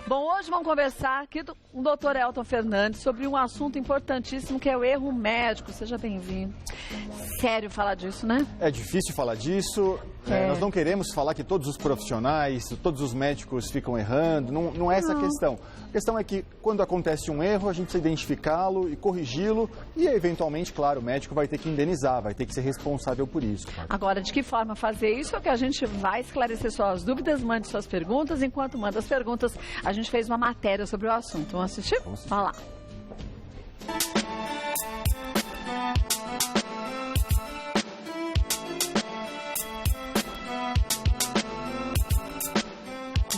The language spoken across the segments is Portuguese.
Bom, hoje vamos conversar aqui com o Dr. Elton Fernandes sobre um assunto importantíssimo que é o erro médico. Seja bem-vindo. Sério falar disso, né? É difícil falar disso. Nós não queremos falar que todos os profissionais, todos os médicos ficam errando. Não é essa a questão. A questão é que quando acontece um erro, a gente precisa identificá-lo e corrigi-lo. E, eventualmente, claro, o médico vai ter que indenizar, vai ter que ser responsável por isso. Agora, de que forma fazer isso é o que a gente vai esclarecer suas dúvidas. Mande suas perguntas. Enquanto manda as perguntas, a gente fez uma matéria sobre o assunto. Vamos assistir? Vamos assistir. Vai lá.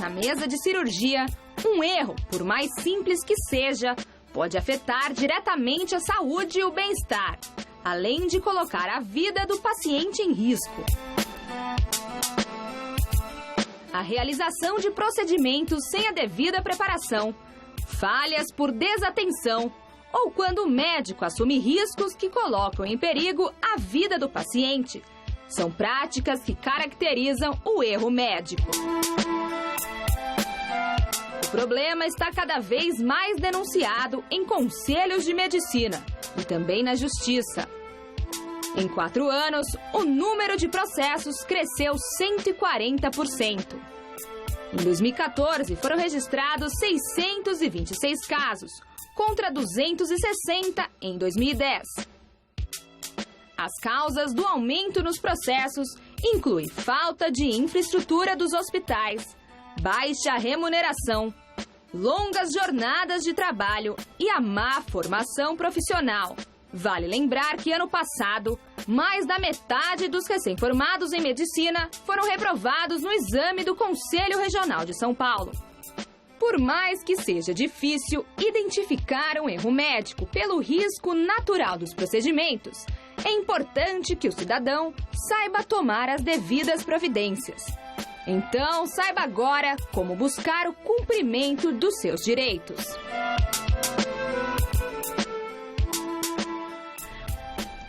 Na mesa de cirurgia, um erro, por mais simples que seja, pode afetar diretamente a saúde e o bem-estar, além de colocar a vida do paciente em risco. A realização de procedimentos sem a devida preparação, falhas por desatenção ou quando o médico assume riscos que colocam em perigo a vida do paciente, são práticas que caracterizam o erro médico. O problema está cada vez mais denunciado em conselhos de medicina e também na justiça. Em 4 anos, o número de processos cresceu 140%. Em 2014, foram registrados 626 casos, contra 260 em 2010. As causas do aumento nos processos incluem falta de infraestrutura dos hospitais, baixa remuneração, longas jornadas de trabalho e a má formação profissional. Vale lembrar que ano passado, mais da metade dos recém-formados em medicina foram reprovados no exame do Conselho Regional de São Paulo. Por mais que seja difícil identificar um erro médico pelo risco natural dos procedimentos, é importante que o cidadão saiba tomar as devidas providências. Então, saiba agora como buscar o cumprimento dos seus direitos.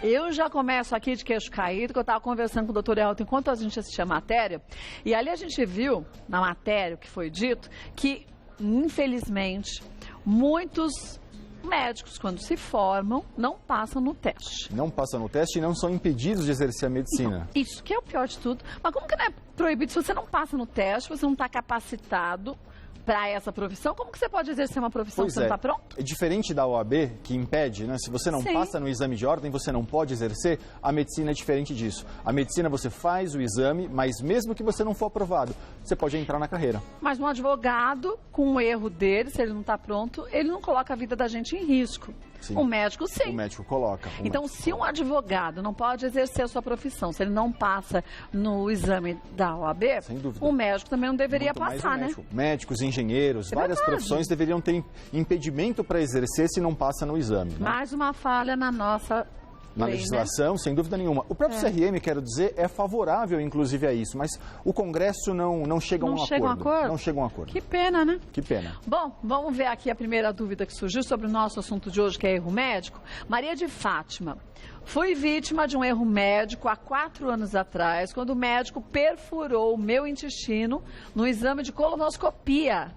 Eu já começo aqui de queixo caído, que eu estava conversando com o Dr. Elton enquanto a gente assistia a matéria, e ali a gente viu, na matéria, o que foi dito, que, infelizmente, muitos médicos, quando se formam, não passam no teste. Não passam no teste e não são impedidos de exercer a medicina. Então, isso que é o pior de tudo. Mas como que não é proibido? Se você não passa no teste, você não está capacitado para essa profissão, como que você pode exercer uma profissão se você não está pronto? É diferente da OAB, que impede, né? Se você não passa no exame de ordem, você não pode exercer, a medicina é diferente disso. A medicina você faz o exame, mas mesmo que você não for aprovado, você pode entrar na carreira. Mas um advogado, com um erro dele, se ele não está pronto, ele não coloca a vida da gente em risco. Sim. O médico, sim. O médico coloca. Então, se um advogado não pode exercer a sua profissão, se ele não passa no exame da OAB, sem dúvida, o médico também não deveria muito passar, né? Médicos, engenheiros, várias profissões deveriam ter impedimento para exercer se não passa no exame. Né? Mais uma falha na nossa legislação, né? Sem dúvida nenhuma. O próprio CRM, quero dizer, é favorável, inclusive, a isso, mas o Congresso não chega a um acordo. Não chega a um acordo. Que pena, né? Que pena. Bom, vamos ver aqui a primeira dúvida que surgiu sobre o nosso assunto de hoje, que é erro médico. Maria de Fátima. Fui vítima de um erro médico há 4 anos atrás, quando o médico perfurou o meu intestino no exame de colonoscopia.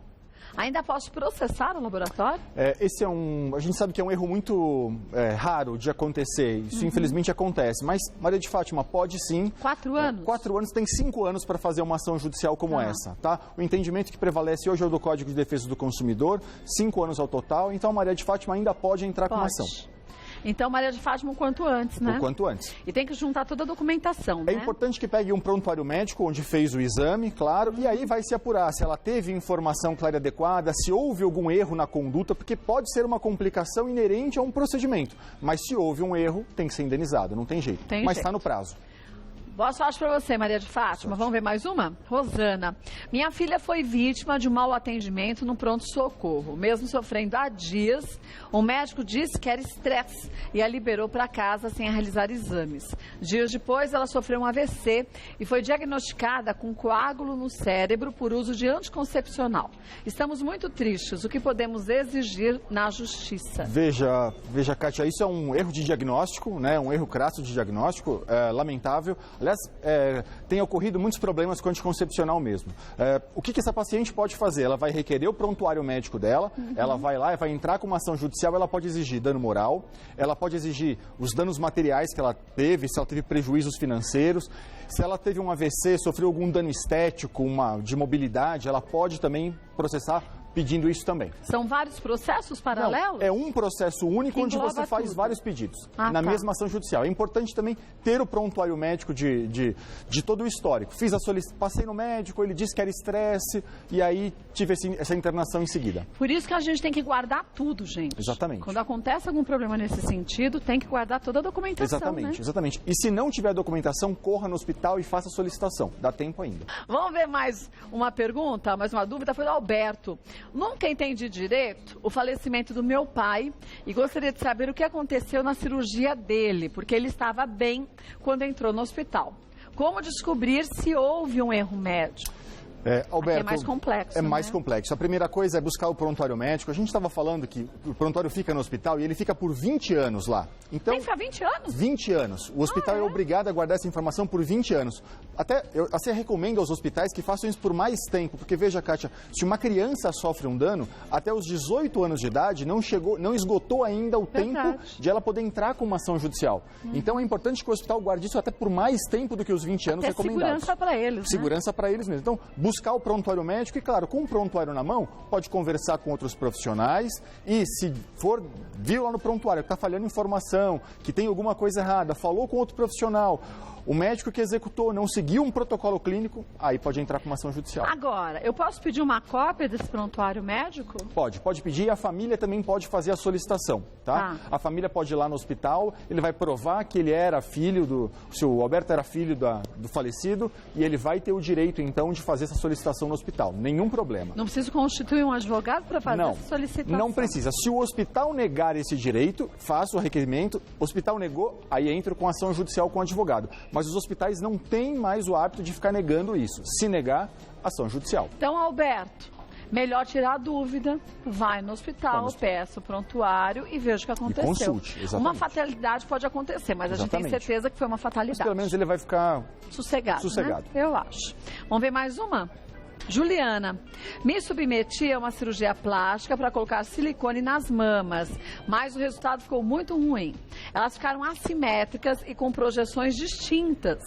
Ainda posso processar o laboratório? Esse a gente sabe que é um erro muito raro de acontecer. Isso infelizmente acontece. Mas, Maria de Fátima, pode sim. 4 anos? 4 anos, tem 5 anos para fazer uma ação judicial como essa, tá? O entendimento que prevalece hoje é o do Código de Defesa do Consumidor, 5 anos ao total. Então, a Maria de Fátima ainda pode entrar com uma ação. Então, Maria de Fátima, o quanto antes, né? O quanto antes. E tem que juntar toda a documentação, né? É importante que pegue um prontuário médico, onde fez o exame, claro, e aí vai se apurar se ela teve informação clara e adequada, se houve algum erro na conduta, porque pode ser uma complicação inerente a um procedimento. Mas se houve um erro, tem que ser indenizado, não tem jeito. Mas está no prazo. Boa sorte para você, Maria de Fátima. Vamos ver mais uma? Rosana. Minha filha foi vítima de um mau atendimento no pronto-socorro. Mesmo sofrendo há dias, o médico disse que era estresse e a liberou para casa sem realizar exames. Dias depois, ela sofreu um AVC e foi diagnosticada com coágulo no cérebro por uso de anticoncepcional. Estamos muito tristes. O que podemos exigir na justiça? Veja, Kátia, isso é um erro de diagnóstico, né? Um erro crasso de diagnóstico, lamentável. Aliás, tem ocorrido muitos problemas com anticoncepcional mesmo. O que essa paciente pode fazer? Ela vai requerer o prontuário médico dela, ela vai lá e vai entrar com uma ação judicial, ela pode exigir dano moral, ela pode exigir os danos materiais que ela teve, se ela teve prejuízos financeiros, se ela teve um AVC, sofreu algum dano estético, de mobilidade, ela pode também processar pedindo isso também. São vários processos paralelos? Não, é um processo único onde você faz tudo. Vários pedidos na mesma ação judicial. É importante também ter o prontuário médico de todo o histórico. Passei no médico, ele disse que era estresse e aí tive essa internação em seguida. Por isso que a gente tem que guardar tudo, gente. Exatamente. Quando acontece algum problema nesse sentido, tem que guardar toda a documentação, Exatamente, né? exatamente. E se não tiver documentação, corra no hospital e faça a solicitação. Dá tempo ainda. Vamos ver mais uma pergunta, mais uma dúvida, foi do Alberto. Nunca entendi direito o falecimento do meu pai e gostaria de saber o que aconteceu na cirurgia dele, porque ele estava bem quando entrou no hospital. Como descobrir se houve um erro médico? Alberto, é mais complexo. Mais complexo. A primeira coisa é buscar o prontuário médico. A gente estava falando que o prontuário fica no hospital e ele fica por 20 anos lá. Então, tem que ficar 20 anos? 20 anos. O hospital é obrigado a guardar essa informação por 20 anos. Eu recomendo aos hospitais que façam isso por mais tempo, porque veja, Kátia, se uma criança sofre um dano, até os 18 anos de idade não esgotou ainda o tempo de ela poder entrar com uma ação judicial. Então é importante que o hospital guarde isso até por mais tempo do que os 20 anos recomendados. Segurança para eles, Segurança para eles mesmo. Então, buscar o prontuário médico e, claro, com o prontuário na mão, pode conversar com outros profissionais e, se for, viu lá no prontuário que está falhando informação, que tem alguma coisa errada, falou com outro profissional, o médico que executou não seguiu um protocolo clínico, aí pode entrar com uma ação judicial. Agora, eu posso pedir uma cópia desse prontuário médico? Pode pedir e a família também pode fazer a solicitação, tá? A família pode ir lá no hospital, ele vai provar que ele era filho se o Alberto era filho do falecido, e ele vai ter o direito, então, de fazer essa solicitação no hospital. Nenhum problema. Não preciso constituir um advogado para fazer essa solicitação? Não precisa. Se o hospital negar esse direito, faça o requerimento, o hospital negou, aí entra com ação judicial com o advogado. Mas os hospitais não têm mais o hábito de ficar negando isso. Se negar, ação judicial. Então, Alberto, melhor tirar a dúvida, vai no hospital, peça o prontuário e veja o que aconteceu. E consulte, exatamente. Uma fatalidade pode acontecer, mas a gente tem certeza que foi uma fatalidade. Mas pelo menos ele vai ficar sossegado. Né? Eu acho. Vamos ver mais uma? Juliana, me submeti a uma cirurgia plástica para colocar silicone nas mamas, mas o resultado ficou muito ruim. Elas ficaram assimétricas e com projeções distintas.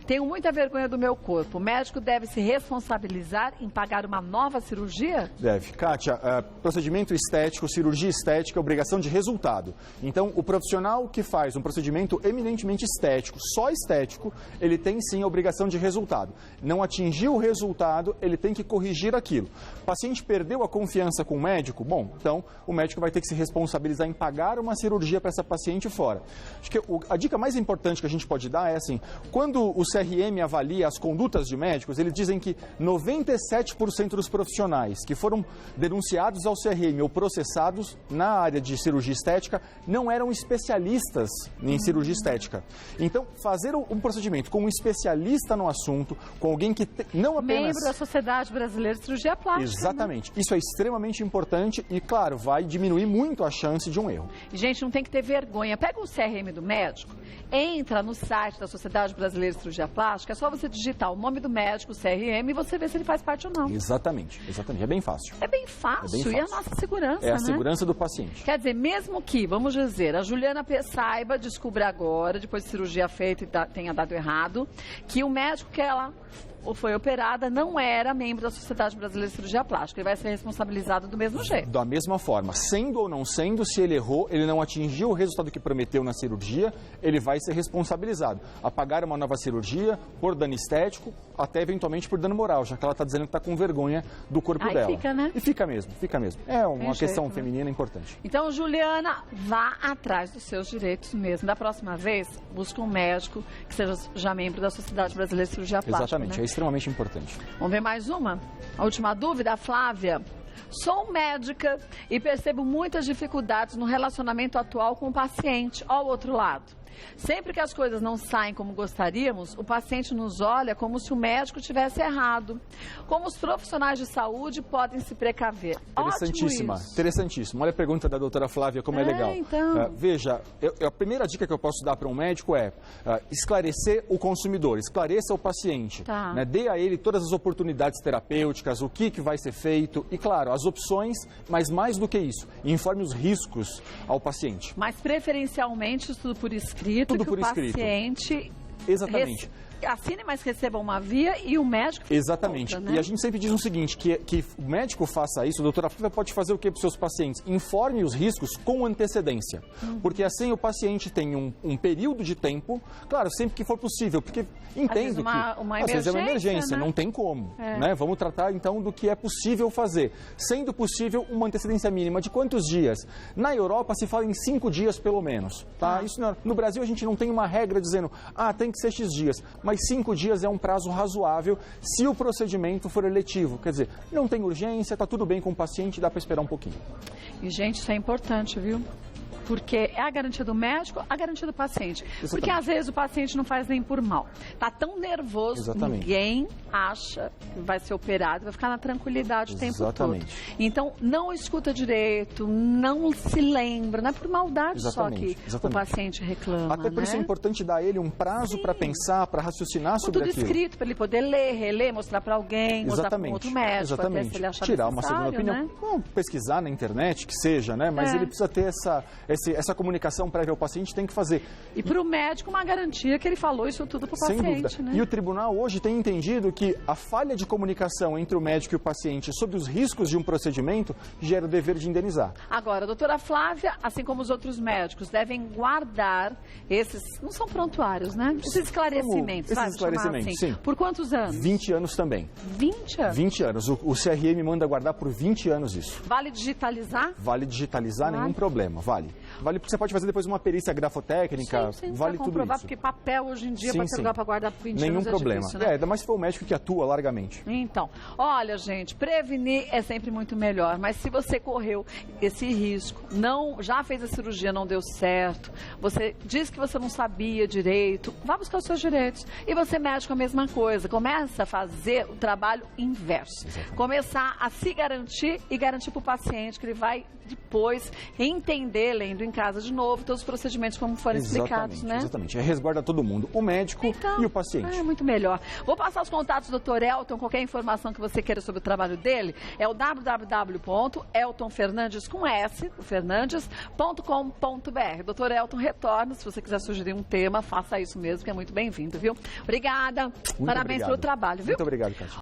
Tenho muita vergonha do meu corpo. O médico deve se responsabilizar em pagar uma nova cirurgia? Deve. Kátia, procedimento estético, cirurgia estética é obrigação de resultado. Então, o profissional que faz um procedimento eminentemente estético, só estético, ele tem sim a obrigação de resultado. Não atingiu o resultado, ele tem que corrigir aquilo. O paciente perdeu a confiança com o médico? Bom, então o médico vai ter que se responsabilizar em pagar uma cirurgia para essa paciente fora. Acho que a dica mais importante que a gente pode dar é assim, quando o CRM avalia as condutas de médicos, eles dizem que 97% dos profissionais que foram denunciados ao CRM ou processados na área de cirurgia estética não eram especialistas em cirurgia estética. Então, fazer um procedimento com um especialista no assunto, com alguém que não apenas... Membro da Sociedade Brasileira de Cirurgia Plástica. Exatamente. Isso é extremamente importante e, claro, vai diminuir muito a chance de um erro. Gente, não tem que ter vergonha. Pega o CRM do médico, entra no site da Sociedade Brasileira de Cirurgia Plástica, é só você digitar o nome do médico, o CRM, e você vê se ele faz parte ou não. Exatamente. É bem fácil. É bem fácil. E a nossa segurança, é a segurança do paciente. Quer dizer, mesmo que, vamos dizer, a Juliana saiba, descubra agora, depois de cirurgia feita e tenha dado errado, que o médico que ela foi operada não era membro da Sociedade Brasileira de Cirurgia Plástica. Ele vai ser responsabilizado do mesmo jeito. Da mesma forma, sendo ou não sendo, se ele errou, ele não atingiu o resultado que prometeu na cirurgia, ele vai ser responsabilizado a pagar uma nova cirurgia por dano estético, até eventualmente por dano moral, já que ela está dizendo que está com vergonha do corpo dela. Fica, né? E fica mesmo. É uma questão feminina importante. Então, Juliana, vá atrás dos seus direitos mesmo. Da próxima vez, busque um médico que seja já membro da Sociedade Brasileira de Cirurgia Plástica. Exatamente, né? É extremamente importante. Vamos ver mais uma? A última dúvida, Flávia. Sou médica e percebo muitas dificuldades no relacionamento atual com o paciente. Ao outro lado, Sempre que as coisas não saem como gostaríamos, o paciente nos olha como se o médico tivesse errado. Como os profissionais de saúde podem se precaver? Interessantíssima, interessantíssimo. Olha a pergunta da doutora Flávia, como é legal. Então. Veja, a primeira dica que eu posso dar para um médico é esclarecer o consumidor, esclareça o paciente. Tá. Né? Dê a ele todas as oportunidades terapêuticas, o que vai ser feito e, claro, as opções, mas mais do que isso, informe os riscos ao paciente. Mas preferencialmente tudo por escrito, Tudo que por o escrito. paciente Exatamente. assine, mas receba uma via e o médico fica Exatamente. outra, né? E a gente sempre diz o seguinte, que o médico faça isso, a doutora Flávia pode fazer o que para os seus pacientes? Informe os riscos com antecedência. Porque assim o paciente tem um período de tempo, claro, sempre que for possível, porque entendo uma às vezes é uma emergência, né? não tem como. Né? Vamos tratar então do que é possível fazer. Sendo possível, uma antecedência mínima de quantos dias? Na Europa se fala em 5 dias pelo menos. Tá? Isso no Brasil a gente não tem uma regra dizendo, tem que ser X dias. Mas 5 dias é um prazo razoável se o procedimento for eletivo. Quer dizer, não tem urgência, está tudo bem com o paciente, dá para esperar um pouquinho. E, gente, isso é importante, viu? Porque é a garantia do médico, a garantia do paciente. Exatamente. Porque às vezes o paciente não faz nem por mal. Tá tão nervoso, Exatamente. ninguém acha que vai ser operado, vai ficar na tranquilidade o tempo todo. Então, não escuta direito, não se lembra, não é por maldade só que o paciente reclama. Até por isso é importante dar a ele um prazo para pensar, para raciocinar sobre tudo aquilo. escrito, para ele poder ler, reler, mostrar para alguém, mostrar para um outro médico, até se ele achar tirar uma segunda opinião. né? Bom, pesquisar na internet, que seja, né? Mas ele precisa ter essa comunicação prévia ao paciente, tem que fazer. E para o médico, uma garantia que ele falou isso tudo para o Sem paciente. dúvida. Né? E o tribunal hoje tem entendido que a falha de comunicação entre o médico e o paciente sobre os riscos de um procedimento gera o dever de indenizar. Agora, a doutora Flávia, assim como os outros médicos, devem guardar esses, não são prontuários, né? Esses esclarecimentos. Esses esclarecimentos, assim. sim. Por quantos anos? 20 anos também. 20 anos? 20 anos. O CRM manda guardar por 20 anos isso. Vale digitalizar? Vale digitalizar, nenhum problema, vale. Vale porque você pode fazer depois uma perícia grafotécnica, sim, vale tudo comprovar, isso. porque papel hoje em dia, para ter lugar para guardar por 20 nenhum anos problema. É difícil, né? Ainda mais se for o médico que atua largamente. Então, olha, gente, prevenir é sempre muito melhor, mas se você correu esse risco, já fez a cirurgia, não deu certo, você disse que você não sabia direito, vá buscar os seus direitos. E você, médico, a mesma coisa. Começa a fazer o trabalho inverso. Exatamente. Começar a se garantir e garantir para o paciente que ele vai depois entender, lendo em casa de novo, todos os procedimentos como foram explicados, né? Exatamente. Resguarda todo mundo, o médico e o paciente. É muito melhor. Vou passar os contatos do Dr. Elton, qualquer informação que você queira sobre o trabalho dele, é o www.eltonfernandes.com.br. Dr. Elton retorna, se você quiser sugerir um tema, faça isso mesmo, que é muito bem-vindo, viu? Obrigada. Parabéns pelo trabalho, viu? Muito obrigado, Cátia.